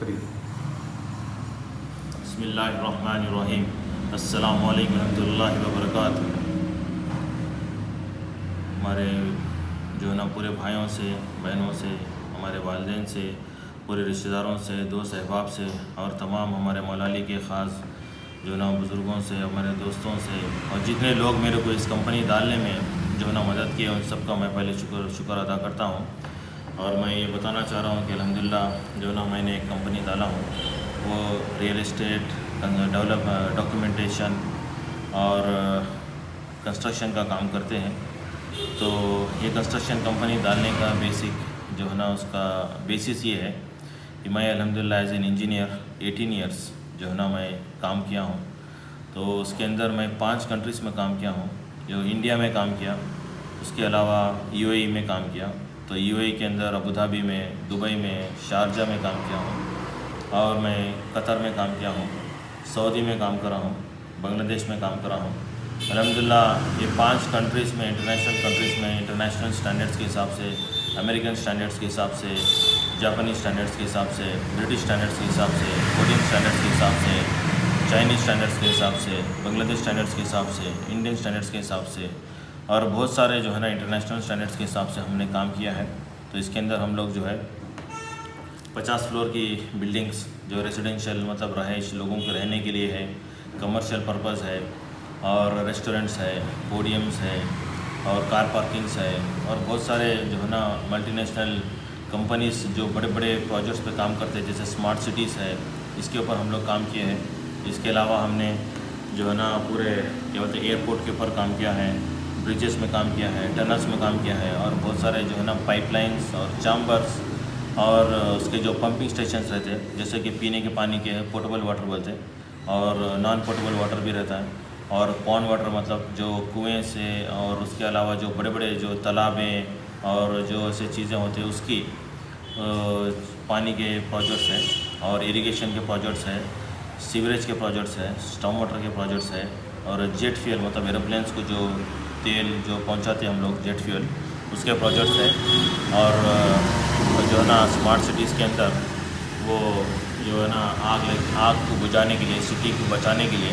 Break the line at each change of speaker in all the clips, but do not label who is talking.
करिए।
बिस्मिल्लाहिर्रहमानिर्रहीम। अस्सलामु अलैकुम रहमतुल्लाहि व बरकातुहू। हमारे जो ना पूरे भाइयों से, बहनों से, हमारे वालिदैन से, पूरे रिश्तेदारों से, दोस्त अहबाब से और तमाम हमारे मौलाली के ख़ास जो ना बुज़ुर्गों से, हमारे दोस्तों से और जितने लोग मेरे को इस कंपनी डालने में जो ना मदद की उन सब का मैं पहले शुक्र अदा करता हूँ। और मैं ये बताना चाह रहा हूँ कि अल्हम्दुलिल्लाह जो ना मैंने एक कंपनी डाला हूँ वो रियल एस्टेट डॉक्यूमेंटेशन और कंस्ट्रक्शन का काम करते हैं। तो ये कंस्ट्रक्शन कंपनी डालने का बेसिक जो है ना उसका बेसिस ये है कि मैं अल्हम्दुलिल्लाह एज एन इंजीनियर 18 इयर्स जो है ना मैं काम किया हूँ। तो उसके अंदर मैं 5 कंट्रीज़ में काम किया हूँ। जो इंडिया में काम किया, उसके अलावा यूएई में काम किया। तो यूएई के अंदर अबू धाबी में, दुबई में, शारजा में काम किया हूँ और मैं कतर में काम किया हूँ, सऊदी में काम करा हूँ, बांग्लादेश में काम करा हूँ। अल्हम्दुलिल्लाह ये 5 कंट्रीज़ में, इंटरनेशनल कंट्रीज़ में इंटरनेशनल स्टैंडर्ड्स के हिसाब से, अमेरिकन स्टैंडर्ड्स के हिसाब से, जापानी स्टैंडर्ड्स के हिसाब से, ब्रिटिश स्टैंडर्ड्स के हिसाब से, कोरियन स्टैंडर्ड्स के हिसाब से, चाइनीज़ स्टैंडर्ड्स के हिसाब से, बांग्लादेश स्टैंडर्ड्स के हिसाब से, इंडियन स्टैंडर्ड्स के हिसाब से और बहुत सारे जो है ना इंटरनेशनल स्टैंडर्ड्स के हिसाब से हमने काम किया है। तो इसके अंदर हम लोग जो है 50 फ्लोर की बिल्डिंग्स जो रेजिडेंशियल मतलब रहायश लोगों के रहने के लिए है, कमर्शियल पर्पज़ है और रेस्टोरेंट्स है, पोडियम्स है और कार पार्किंग्स है और बहुत सारे जो है ना मल्टीनेशनल कंपनीज़ जो बड़े बड़े प्रोजेक्ट्स पे काम करते हैं, जैसे स्मार्ट सिटीज़ है, इसके ऊपर हम लोग काम किए हैं। इसके अलावा हमने जो है ना पूरे क्या बोलते हैं एयरपोर्ट के ऊपर काम किया है, ब्रिजेस में काम किया है, टनल्स में काम किया है और बहुत सारे जो है ना पाइपलाइंस और चैम्बर्स और उसके जो पंपिंग स्टेशंस रहते हैं, जैसे कि पीने के पानी के पोर्टेबल वाटर बोलते हैं और नॉन पोर्टेबल वाटर भी रहता है और पॉन्ड वाटर मतलब जो कुएं से और उसके अलावा जो बड़े बड़े जो तालाबें और जो ऐसे चीज़ें होती हैं उसकी पानी के प्रोजेक्ट्स हैं और इरिगेशन के प्रोजेक्ट्स हैं, सीवरेज के प्रोजेक्ट्स हैं, स्टॉर्म वाटर के प्रोजेक्ट्स हैं और जेट फ्यूल मतलब एरोप्लेन्स को जो तेल जो पहुंचाते हैं हम लोग जेट फ्यूल उसके प्रोजेक्ट्स हैं और जो है ना स्मार्ट सिटीज़ के अंदर वो जो है ना आग को बुझाने के लिए, सिटी को बचाने के लिए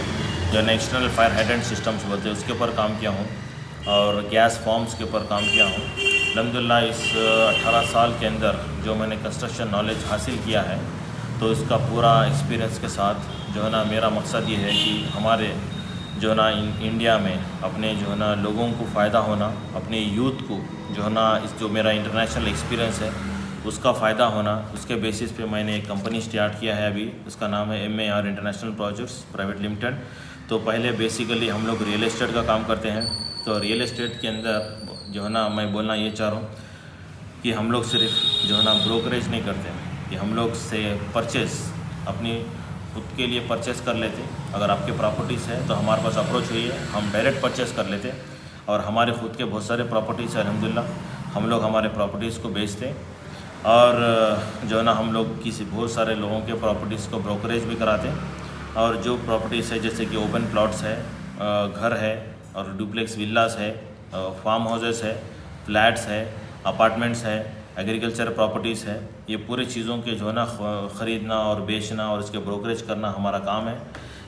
जो है ना एक्सटर्नल फायर हाइड्रेंट सिस्टम्स बोलते हैं उसके ऊपर काम किया हूँ और गैस फॉर्म्स के ऊपर काम किया हूँ। अल्हम्दुलिल्लाह इस 18 साल के अंदर जो मैंने कंस्ट्रक्शन नॉलेज हासिल किया है तो इसका पूरा एक्सपीरियंस के साथ जो है ना मेरा मकसद ये है कि हमारे जो है ना इंडिया में अपने जो है ना लोगों को फ़ायदा होना, अपने यूथ को जो है ना इस जो मेरा इंटरनेशनल एक्सपीरियंस है उसका फ़ायदा होना, उसके बेसिस पे मैंने एक कंपनी स्टार्ट किया है अभी। उसका नाम है MAR international projects private limited. तो पहले बेसिकली हम लोग रियल एस्टेट का काम करते हैं। तो रियल एस्टेट के अंदर जो है ना मैं बोलना ये चाह रहा हूँ कि हम लोग सिर्फ जो है ना ब्रोकरेज नहीं करते हैं कि हम लोग से परचेज़ अपनी खुद के लिए परचेज़ कर लेते। अगर आपके प्रॉपर्टीज़ है तो हमारे पास अप्रोच हुई है, हम डायरेक्ट परचेज़ कर लेते और हमारे खुद के बहुत सारे प्रॉपर्टीज़ है अल्हम्दुलिल्लाह, हम लोग हमारे प्रॉपर्टीज़ को बेचते और जो है ना हम लोग किसी बहुत सारे लोगों के प्रॉपर्टीज़ को ब्रोकरेज भी कराते और जो प्रॉपर्टीज़ है जैसे कि ओपन प्लॉट्स है, घर है और डुप्लेक्स विल्लास है, फार्म हाउसेस है, फ्लैट्स है, अपार्टमेंट्स है, एग्रीकल्चर प्रॉपर्टीज़ है, ये पूरे चीज़ों के जो है ना ख़रीदना और बेचना और इसके ब्रोकरेज करना हमारा काम है।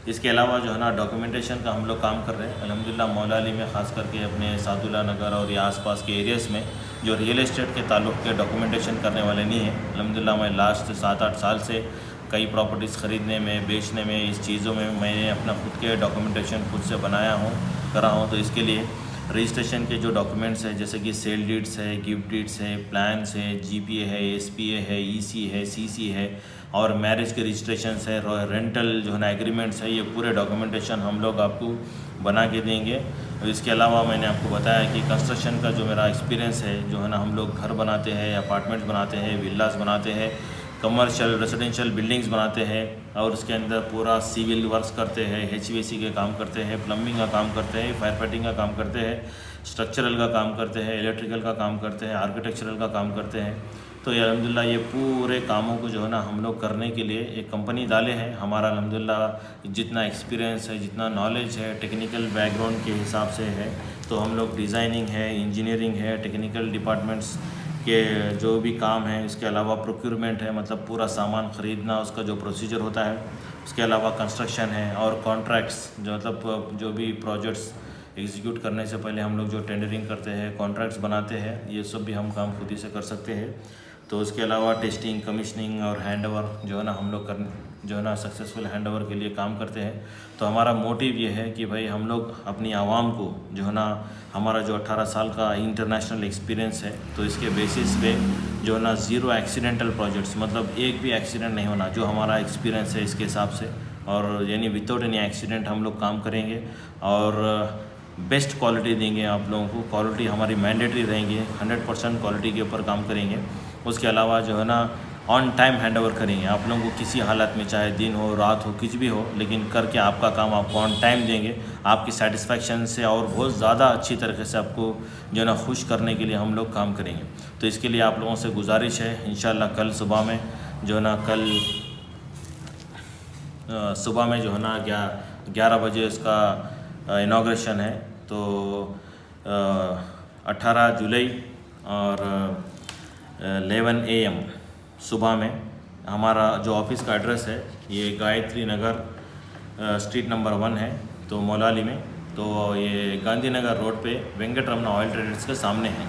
इसके अलावा जो है ना डॉक्यूमेंटेशन का हम लोग काम कर रहे हैं अल्हम्दुलिल्लाह मौलाली में, ख़ास करके अपने सादुल्ला नगर और या आसपास के एरियाज़ में जो रियल एस्टेट के ताल्लुक़ के डॉक्यूमेंटेशन करने वाले नहीं हैं। अल्हम्दुलिल्लाह मैं लास्ट 7-8 साल से कई प्रॉपर्टीज़ ख़रीदने में, बेचने में, इस चीज़ों में मैंने अपना खुद के डॉक्यूमेंटेशन खुद से बनाया हूँ, करा हूँ। तो इसके लिए रजिस्ट्रेशन के जो डॉक्यूमेंट्स हैं जैसे कि सेल डीड्स है, गिफ्ट डीड्स है, प्लान्स है, GPA है, SPA है, EC है, CC है और मैरिज के रजिस्ट्रेशंस है, रेंटल जो है ना एग्रीमेंट्स है, ये पूरे डॉक्यूमेंटेशन हम लोग आपको बना के देंगे। और इसके अलावा मैंने आपको बताया कि कंस्ट्रक्शन का जो मेरा एक्सपीरियंस है जो है ना हम लोग घर बनाते हैं, अपार्टमेंट्स बनाते हैं, विल्लास बनाते हैं, कमर्शियल रेजिडेंशियल बिल्डिंग्स बनाते हैं और उसके अंदर पूरा सिविल वर्क्स करते हैं, HVAC के काम करते हैं, प्लम्बिंग का काम करते हैं, फायर फाइटिंग का काम करते हैं, स्ट्रक्चरल का काम करते हैं, इलेक्ट्रिकल का काम करते हैं, आर्किटेक्चरल का काम करते हैं। तो ये अल्हम्दुलिल्लाह ये पूरे कामों को जो है ना हम लोग करने के लिए एक कंपनी डाले हैं। हमारा अल्हम्दुलिल्लाह जितना एक्सपीरियंस है, जितना नॉलेज है, टेक्निकल बैकग्राउंड के हिसाब से है, तो हम लोग डिज़ाइनिंग है, इंजीनियरिंग है, टेक्निकल डिपार्टमेंट्स के जो भी काम है, इसके अलावा प्रोक्योरमेंट है, मतलब पूरा सामान ख़रीदना, उसका जो प्रोसीजर होता है, उसके अलावा कंस्ट्रक्शन है और कॉन्ट्रैक्ट्स, जो मतलब जो भी प्रोजेक्ट्स एग्जीक्यूट करने से पहले हम लोग जो टेंडरिंग करते हैं, कॉन्ट्रैक्ट्स बनाते हैं, ये सब भी हम काम खुद ही से कर सकते हैं। तो उसके अलावा टेस्टिंग, कमीशनिंग और हैंडओवर जो है ना हम लोग जो है ना सक्सेसफुल हैंडओवर के लिए काम करते हैं। तो हमारा मोटिव ये है कि भाई हम लोग अपनी आवाम को जो है ना, हमारा जो 18 साल का इंटरनेशनल एक्सपीरियंस है, तो इसके बेसिस पे जो है ना ज़ीरो एक्सीडेंटल प्रोजेक्ट्स, मतलब एक भी एक्सीडेंट नहीं होना, जो हमारा एक्सपीरियंस है इसके हिसाब से, और यानी विदाउट एनी एक्सीडेंट हम लोग काम करेंगे और बेस्ट क्वालिटी देंगे आप लोगों को। क्वालिटी हमारी मैंडेटरी रहेंगी, 100% क्वालिटी के ऊपर काम करेंगे। उसके अलावा जो है ना ऑन टाइम हैंडओवर करेंगे आप लोगों को, किसी हालत में, चाहे दिन हो रात हो कुछ भी हो, लेकिन करके आपका काम आपको ऑन टाइम देंगे, आपकी सेटिस्फेक्शन से और बहुत ज़्यादा अच्छी तरीके से आपको जो है ना खुश करने के लिए हम लोग काम करेंगे। तो इसके लिए आप लोगों से गुजारिश है, इंशाल्लाह कल सुबह में जो है ना, कल सुबह में जो है ना 11 बजे उसका इनाग्रेशन है। तो 18 जुलाई और 11 AM सुबह में हमारा जो ऑफिस का एड्रेस है, ये गायत्री नगर स्ट्रीट नंबर 1 है, तो मौलाली में। तो ये गांधीनगर रोड पे वेंकटरमना ऑयल ट्रेडर्स के सामने है।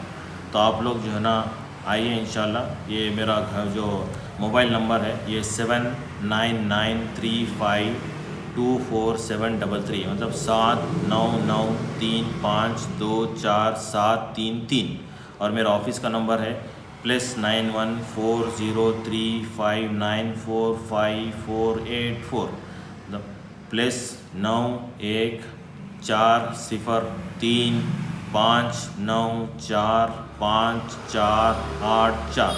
तो आप लोग जो है ना आइए इंशाल्लाह। ये मेरा जो मोबाइल नंबर है, ये 7993524733, मतलब 7993524733। और मेरा ऑफिस का नंबर है +914035945484, मतलब +914035945484।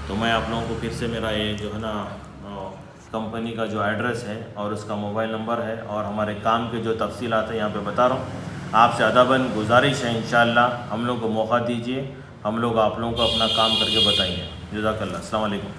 तो मैं आप लोगों को फिर से मेरा ये जो है ना कंपनी का जो एड्रेस है और उसका मोबाइल नंबर है और हमारे काम के जो तफसीलात है यहाँ पे बता रहा हूँ। आपसे अदबन गुजारिश है, इंशाअल्लाह हम लोग को मौका दीजिए, हम लोग आप लोगों को अपना काम करके बताएंगे। जज़ाकल्लाह, अस्सलाम वालेकुम।